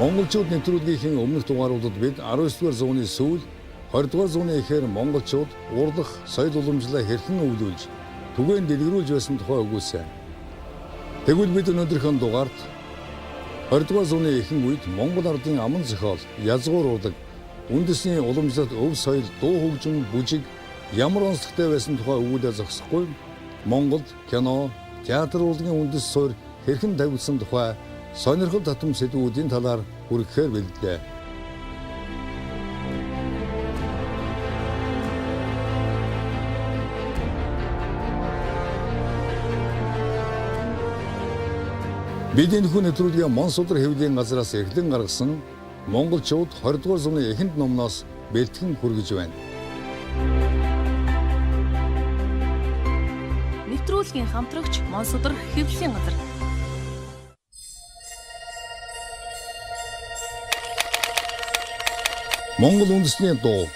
Монголчууд нэвтрүүлгийн өмнөх дугааруудад бид 19-р зууны сүүл 20-р зууны эхээр монголчууд урлах, соёл уламжлалаа хэрхэн өвлүүлж, түгээн дэлгэрүүлж байсан тухай өгүүлсэн. Тэгвэл бид өнөөдрийнхөө дугаарт 20-р зууны ихэнх үед Монгол ардын аман зохиол, язгуур урдаг, үндэсний уламжлалт, өв соёл, дуу хөгжим, бүжиг ямар онцлогтой байсан тухай өгүүлээ зогсохгүй. Монголд кино, театр урлагийн үндэс суурь хэрхэн тавигдсан тухай сонирхол татам сэдвүүдийн талаар хүргэхээр бэлдлээ. Бид энэ хүн нэвтрүүлгийн Монсудар хэвлэлийн газраас эхлэн гаргасан монголчууд 20-р зууны эхэнд номноос бэлтгэн хүргэж байна. Нэвтрүүлгийн хамтрагч Монсудар хэвлэлийн газар. Монгол үндэсний дуу.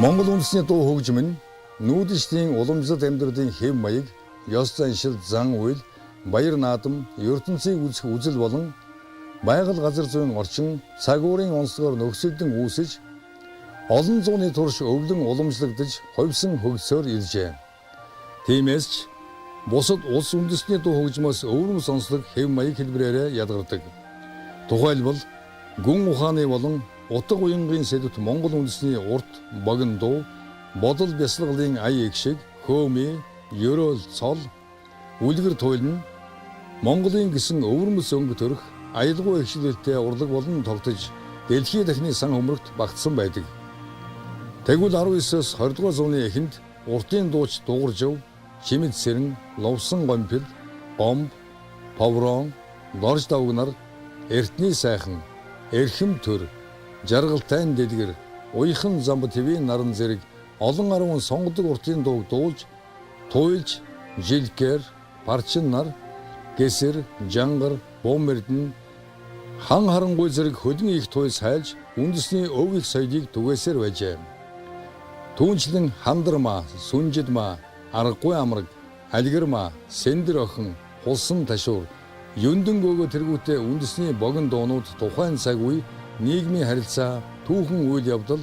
Монгол үндэсний дуу хөгжим нь нүүдэлчдийн уламжлалт амьдралын хэв маяг, ёс заншил, зан үйл, баяр наадам, ертөнцийг үзэх үзэл болон байгаль газар зүйн орчин цагуурын онцлогоор нөхцөлдөн үүсэж олон зууны турш өвлөн уламжлагдж ховьсон хөгжсөөр иржээ. Тиймээс ч бусад улс үндэсний дуу хөгжмөөс өвөрмөс онцлог хэв маяг хэлбэрээр ядгардаг. Тухайлбал гүн ухааны болон утга уянгийн сэдвт Монгол үндэсний урт, богино дуу, бодол бясалгалын ая эгшиг, хөөмий, ёроол цол, үлгэр туйлн Монголын гисэн өвөрмөс өнгө төрх аялгүй ихшилэлтэй урлаг болон тогтож дэлхийн дахны сан хөмрөгт багтсан байдаг. Тэгвэл 19-с 20-р зууны эхэнд уртын дууч дууржив, чимэд сэрэн, ловсон гомпил, гомб, поврон, дорж давгнар, эртний сайхан, эрхэм төр, жаргалтайн дэлгэр, уйхан замб твийн наран зэрэг олон арван сонгодог уртын дууг дуулж, туйлж, жилкэр, парчин нар, гэсэр, жангар, бомэрдэн, хан харангуй зэрэг хөдөн их туй сайлж үндэсний өв их соёлыг түгээсээр байжээ. Түүнчлэн хандарма, сүнжидма, аргагүй амраг, алгирма, сэндэр охин, хулсан ташуур, юндэн гөөгө тэргүүтээ үндэсний богино дуунууд тухайн цаг үе нийгмийн харилцаа, түүхэн үйл явдал,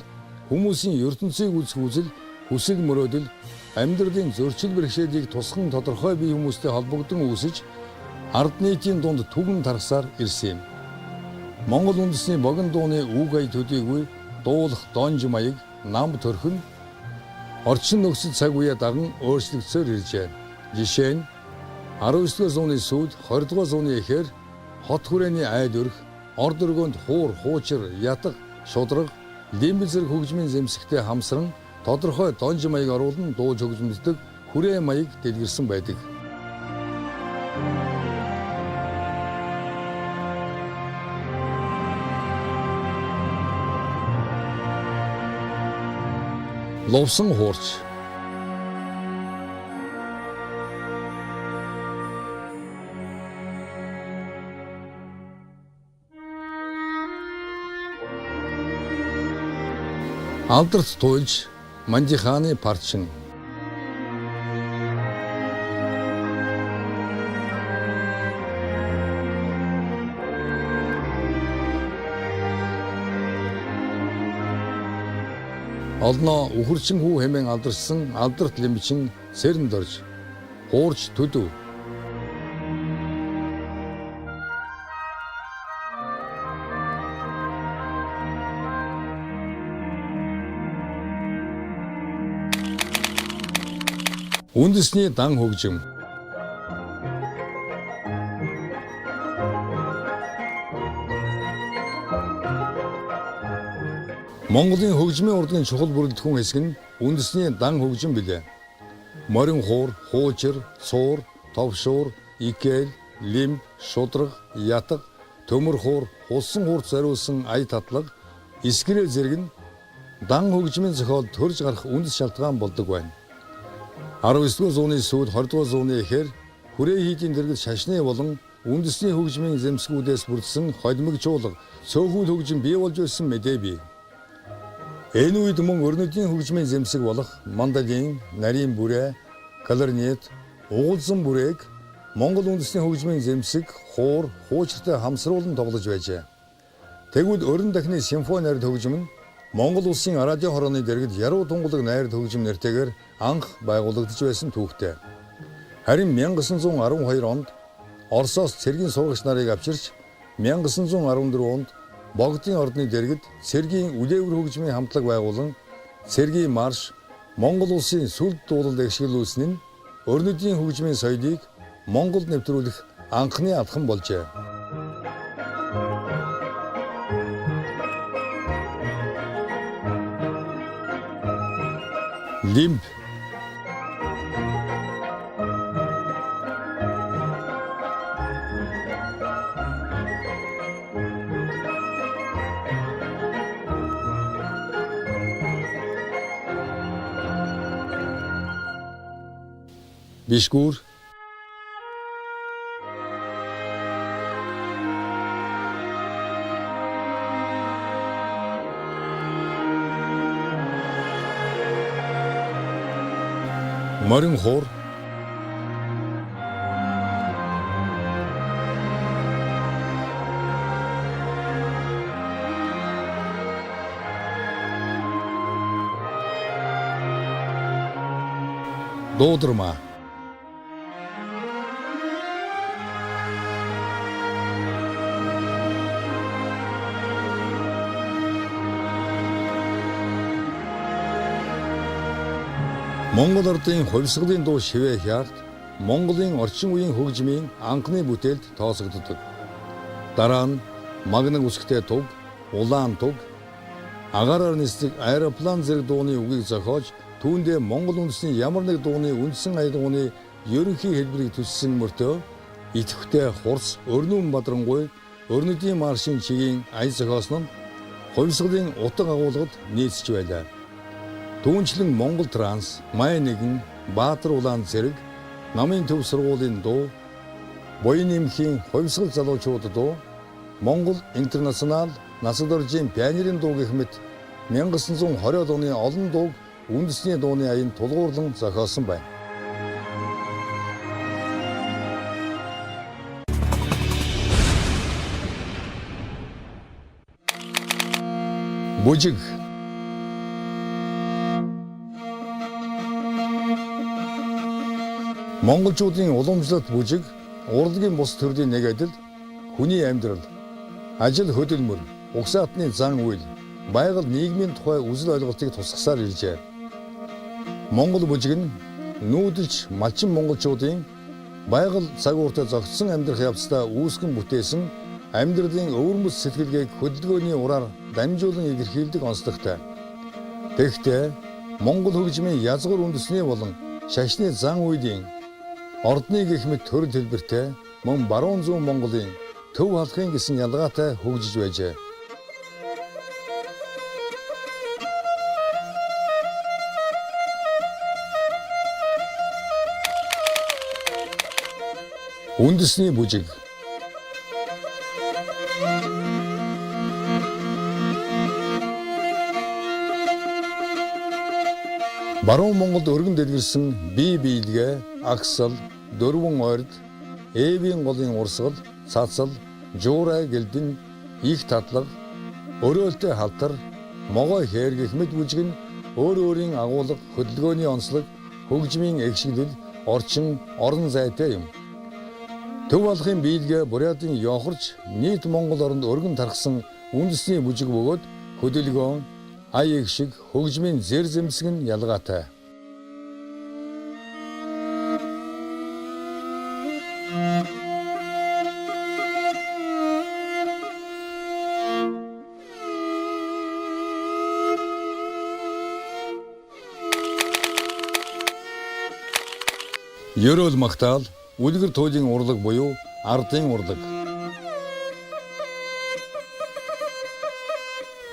хүмүүсийн ертөнцийг үзэх үзэл, хүсэл мөрөөдөл, амьдралын зөрчил бэрхшээлийг тусган тодорхой бие хүмүүстэй холбогдсон үүсэж ард нийтийн дунд түгэн тархсаар ирсэн юм. Монгол үндэсний богино дууны үг ая төдийгүй дуулах донж маяг, нам төрхөн орчин нөхцөл цаг үеэ даган өөрчлөгдсөөр иржээ. Жишээ нь 19-р зууны сүүл 20-р зууны эхээр хот хүрээний айл өрх, орд өргөөнд хуур, хуучир, ятг, шудраг, лимбэл зэрэг хөгжмийн зэмсэгтэй хамсран тодорхой донж маяг оруулан дуулж хөгжмөлдөг хүрээ маяг дэлгэрсэн байдаг. Ловсон хуурч. Алдарт туйлж, манжихааны парчин. Олноо үхэрчин хүү хэмээн алдарсан алдарт лимчин сэрэн дорж, хуурч төдөв. Үндэсний дан хөгжим. Монголын хөгжмийн урлагийн чухал бүрэлдэхүүн хэсэг нь үндэсний дан хөгжим билээ. Морин хуур, хуучир, цуур, товшуур, икэл, лимб, шудраг, ятг, төмөр хуур, хулсан хуурт зориулсан ая татлаг, эскэрэл зэрэг нь дан хөгжмийн зохиол төрж гарах үндэс шалтгаан болдог байна. 19-р зууны сүүл 20-р зууны эхээр хүрээ хийдийн дэргэд шашны болон үндэсний хөгжмийн зэмсгүүдээс бүрдсэн холимогжуулга, цөөхөл хөгжим бий болж байсан мэдээ бий. Энэ үед мөн өрнөдийн хөгжмийн зэмсэг болох мандалин, нарийн бүрээ, кларнет, угуулсан бүрээг Монгол үндэсний хөгжмийн зэмсэг, хуур, хуучиртай хамсруулан тоглож байжээ. Тэгвэл өрн дахны симфони найрд хөгжим нь Монгол улсын радио хорооны дэргэд яруу тунгалаг найрд хөгжим нэртэйгээр анх байгуулагдж байсан түүхтэй. Харин 1912 онд Оросоос цэргийн сурагч нарыг авчирч 1914 онд Богдын ордны дэргэд цэргийн үлээвэр хөгжмийн хамтлаг байгуулан цэргийн марш Монгол улсын сүлд дуулал эгшгэлүүлсэн нь өрнөдийн хөгжмийн соёлыг Монголд нэвтрүүлэх анхны алхам болжээ. Лимб Бишгүр Морин хуур Дуударма Монгол Ордын хувьсгалын дуу шивээ хяалт Монголын орчин үеийн хөгжмийн анхны бүтээлд тооцогддог. Дараа нь магнаг үсгтэй туг, улаан туг, агаараар нисдэг аэроплан зэрэг дууны үгийг зохиож түүндээ Монгол үндэсний ямар нэг дууны үндсэн аялгауны ерөнхий хэлбэрийг төссөн мөртөө идэвхтэй хурц Өрнүн Бадрангуй өрнөдийн маршийн чигийн ая зохиосон нь хувьсгалын утга агуулгад нийцж байлаа. Түүнчлэн Монгол транс, Май нэгэн, Баатар улаан зэрэг намын төв сургуулийн дуу, буян нэмхийн хувьсгал залуучууд дуу, Монгол интернационал насад оржийн пионерийн дуу гэх мэт 1920 оны олон дууг үндэсний дууны аянд тулгуурлан зохиосон байна. Бүжиг Монголчуудын уламжлалт бүжиг урлагийн бус төрлийн нэг адил хүний амьдрал, ажил хөдөлмөр, угсаатны зан үйл, байгаль нийгмийн тухай үзэл ойлголтыг тусгасаар иржээ. Монгол бүжиг нь нүүдэлж малчин монголчуудын байгаль цагууртай зохицсон амьдрах явцдаа үүсгэн бүтээсэн амьдралын өвөрмөц сэтгэлгээг хөдөлгөөний ураар дамжуулан илэрхийлдэг онцлогтой. Тэгэхдээ Монгол хөгжмийн язгуур үндэсний болон шашны зан үйлийн ордны гэх мэт төрөл хэлбэртэй мөн баруун зүүн Монголын төв халахын гэсэн ялгаатай хөгжиж байжээ. Үндэсний бүжиг Баруун Монголд өргөн дэлгэрсэн бие биелгээ, аксал, дөрвөн ойрд, эвийн голын урсгал, цацал, жуурай гэлдэн, их татлаг, өрөөлтэй халтар, могой хээр гэх мэт бүжиг нь өөр өөрийн агуулга, хөдөлгөөний онцлог, хөгжмийн эгшгэлэл, орчин, орон зайтай юм. Төв алхын биелгээ бурядын ёхорч нийт Монгол оронд өргөн тархсан үндэсний бүжиг бөгөөд хөдөлгөөн, ая эгшиг, хөгжмийн зэр зэмсэг нь ялгаатай. Ерөөл магтаал, үлгэр туйлын урлаг буюу ардын урлаг.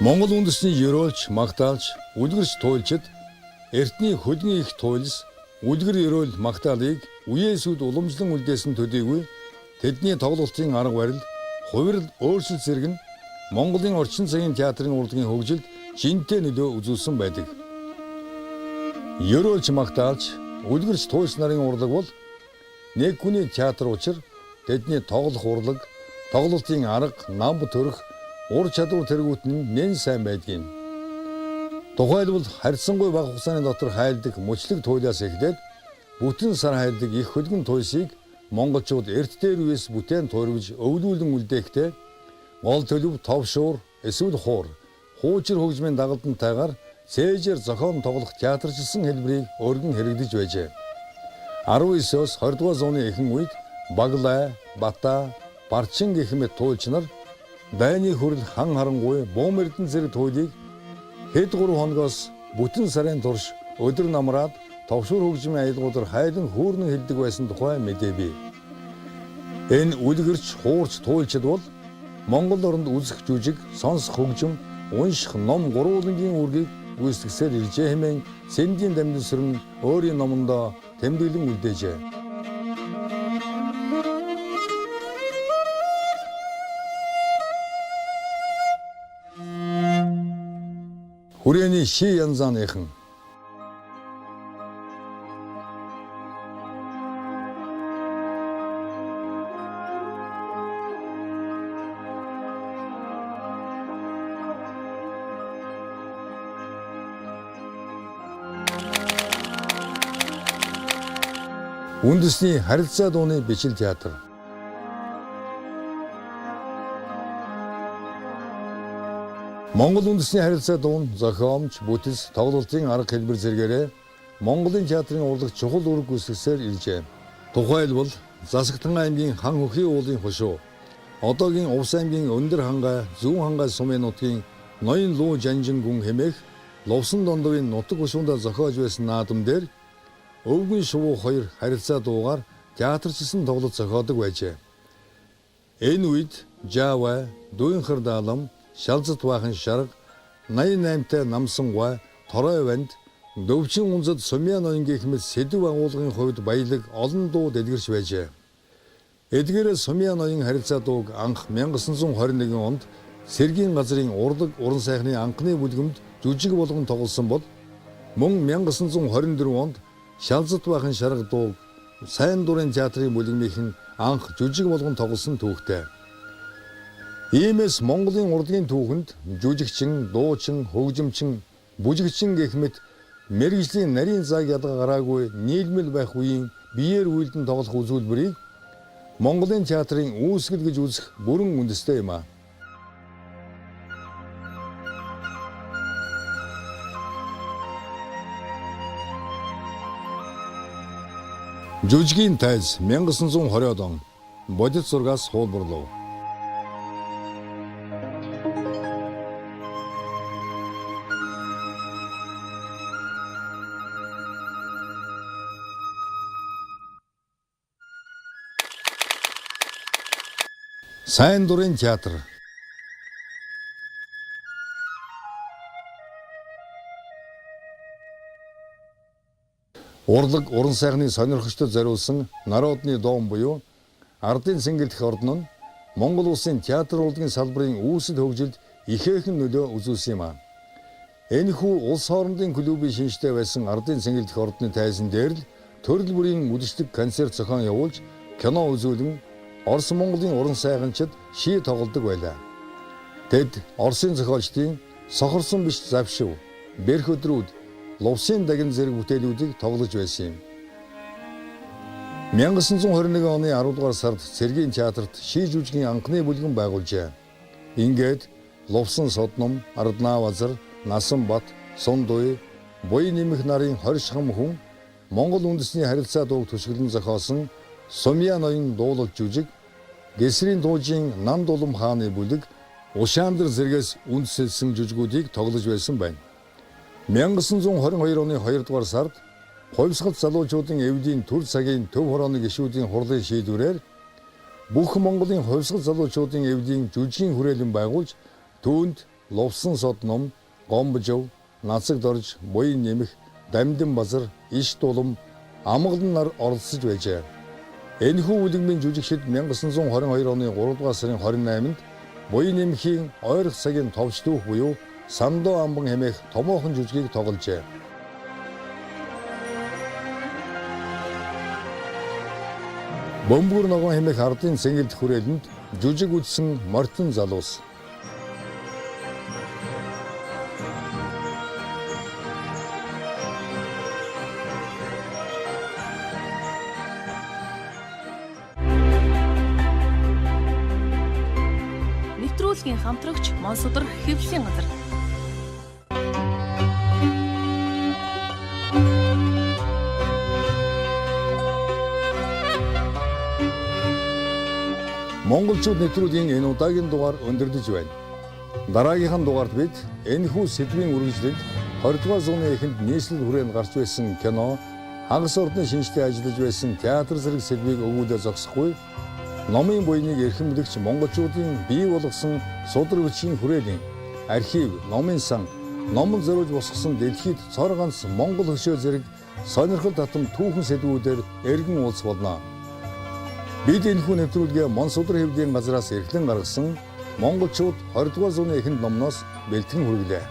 Монгол үндэсний ерөөлч, магтаалч, үлгэрч туйлчид эртний хөдний их туйлс, үлгэр ерөөл магтаалыг үеэсүүд уламжлан үлдээсэн төдийгүй тэдний тоглолтын арга барил, хувирал өөрчлөлт зэрэг нь Монголын орчин цагийн театрын урлагийн хөгжилд жинтэй нөлөө үзүүлсэн байдаг. Ерөөлч магтаалч үлгэрч туульч нарын урлаг бол нэг хүний театр учир тэдний тоглох урлаг, тоглолтын арга, нам төрөх, ур чадвар тэргүүт нь нэн сайн байдгийг. Тухайлбал харьцангуй бага хугацааны дотор хайлдаг мөчлөг туйлаас эхлээд бүтэн сар хайлдаг их хөлгөн туйсыг монголчууд эрт дээр үес бүтээн туйрвж өвлүүлэн үлдээхдээ гол төлөв товшуур эсвэл хуучир хөгжмийн дагалдантайгаар цээжээр зохион тоглох театрчилсан хэлбэрийг өргөн хэрэгдэж байжээ. 19-оос 20 дугаар зууны ихэнх үед Баглай, Бата, Барчин гэх мэт туйлч нар дайны хүрэл хан харангуй Бөм Эрдэнэ зэрэг туйлыг хэд 3 хоногоос бүтэн сарын турш өдөр намраад товшуур хөгжмийн аялгуудаар хайлан хүүрнэн хэлдэг байсан тухай мэдээ бий. Энэ үлгэрч хуурч туйлчид бол Монгол оронд үзэх жүжиг, сонсох хөгжим, унших ном гурвуулангийн үргийг гүйцэтгсээр иржээ хэмээн Сэндийн Дамжинсүр нь өөрийн номондоо тэмдэглэн үлдээжээ. Хүрээний ши янзааныхан үндэсний харилцаа дууны бичил театр. Монгол үндэсний харилцаа дуун зохиомж, бүтэц, тоглолтын арга хэлбэр зэргээрээ Монголын театрын урлаг чухал үүрэг гүйцэтгсээр иржээ. Тухайлбал Засагтан аймгийн хан хөхийн уулын хошуу, одоогийн Увс аймгийн Өндөр хангай, Зүүн хангай сумын нутгийн ноён луу жанжин гүн хэмээх Ловсон дондовын нутаг хошуундаа зохиож байсан наадам дээр өвгөн шувуу хоёр харилцаа дуугаар театрчилсан тоглолт зохиодог байжээ. Энэ үед Жава, Дүйнхэр даалам, Шалзат баахан шарга, 88-тай намсан гуай, Торой ванд, Дөвчин унзад Сумья ноён гэх мэт сэдв агуулгын хувьд баялаг олон дуу дэлгэрч байжээ. Эдгээрээ Сумья ноён харилцаа дууг анх 1921 онд Сэргийн газрын урлаг уран сайхны анхны бүлгэмд жүжиг болгон тоглосон бол мөн 1924 онд Шалзат баахан шарга дууг Сайн дурын театрын бүлгэмийнхэн анх жүжиг болгон тоглосон түүхтэй. Иймээс Монголын урлагийн түүхэнд жүжигчин, дуучин, хөгжимчин, бүжигчин гэх мэт мэргэжлийн нарийн зааг ялгаа гараагүй нийлмэл байх үеийн биеэр үйлдэн тоглох үзүүлбэрийг Монголын театрын үүсгэл гэж үзэх бүрэн үндэстэй юм а. Жүжигийн тайз 1920 он бодит зургаас хуулбарлав. Сайн дурын театр. Урлаг уран сайхны сонирхогчдод зориулсан народны доом буюу ардын сэнгэл дэх ордон нь Монгол улсын театр урлагийн салбарын үүсэл хөгжилд ихээхэн нөлөө үзүүлсэн юм а. Энэхүү улс хоорондын клубын шинжтэй байсан ардын сэнгэл дэх ордны тайзан дээр л төрөл бүрийн үдшилтэд концерт зохион явуулж кино үзүүлэн Орос Монголын уран сайханчид ший тоглодог байлаа. Тэд Оросын зохиолчдын сохорсон биш завшив, Бэрх өдрүүд, Лувсын дагин зэрэг бүтээлүүдийг тоглож байсан юм. 1921 оны 10 дугаар сард Цэргийн театрт ший жүжигийн анхны бүлгэн байгуулжээ. Ингээд Лувсан Содном, Арднаавазар, Насанбат, Сундуй, Буян нэмэх нарын 20 шахам хүн Монгол үндэсний харилцаа дууг төсөглөн зохиосон Сумья ноён дуулал жүжиг, Гэсрийн дуужийн Нам дулам хааны бүлэг, Ушаандар зэргээс үндэслэлсэн жүжигүүдийг тоглож байсан байна. 1922 оны 2 дугаар сард хувьсгал залуучуудын эвдийн төр цагийн төв хорооны гишүүдийн хурлын шийдвэрээр бүх Монголын хувьсгал залуучуудын эвдийн жүжигийн хүрээлэн байгуулж түүнд Лувсан Содном, Гомбожов, Нацаг дорж, Буян нэмэх, Дамдин базар, Иш дулам, Амгалан нар оролцож байжээ. Энэхүү бүлэгмийн жүжигчид 1922 оны 3 дугаар сарын 28-нд Буян нэмхийн ойрох цагийн товч түүх буюу Сандоо амбан хэмээх томоохон жүжигийг тогложээ. Бөмбөр ногоон хэмээх ардын цэнгэлд хүрээлэнд жүжиг үзсэн морьтон залуус. Нэвтрүүлгийн хамтрагч Монсодөр хэвлэлийн газар. Монголчууд нэвтрүүлгийн энэ удаагийн дугаар өндөрлөж байна. Дараагийнхын дугаард бид энэхүү сэдвийн үргэлжлэлд 20 дугаар зууны эхэнд нийслэл хүрээнд гарч байсан кино, хагас ордны шинжтэй ажиллаж байсан театр зэрэг сэдвийг өгүүлээ зогсохгүй. Номын буйныг эрхэмлэгч монголчуудын бий болгосон судар бичгийн хүрээлийн архив, номын сан, номон зориулж босгосон дэлхийд цор ганц Монгол хөшөө зэрэг сонирхол татам түүхэн сэдвүүдээр эргэн уулзах болно. Бид энэхүү нэвтрүүлгээ Монсодөр хэвлэлийн газраас эрхлэн гаргасан монголчууд 20 дугаар зууны эхэнд номноос бэлтгэн хүргэлээ.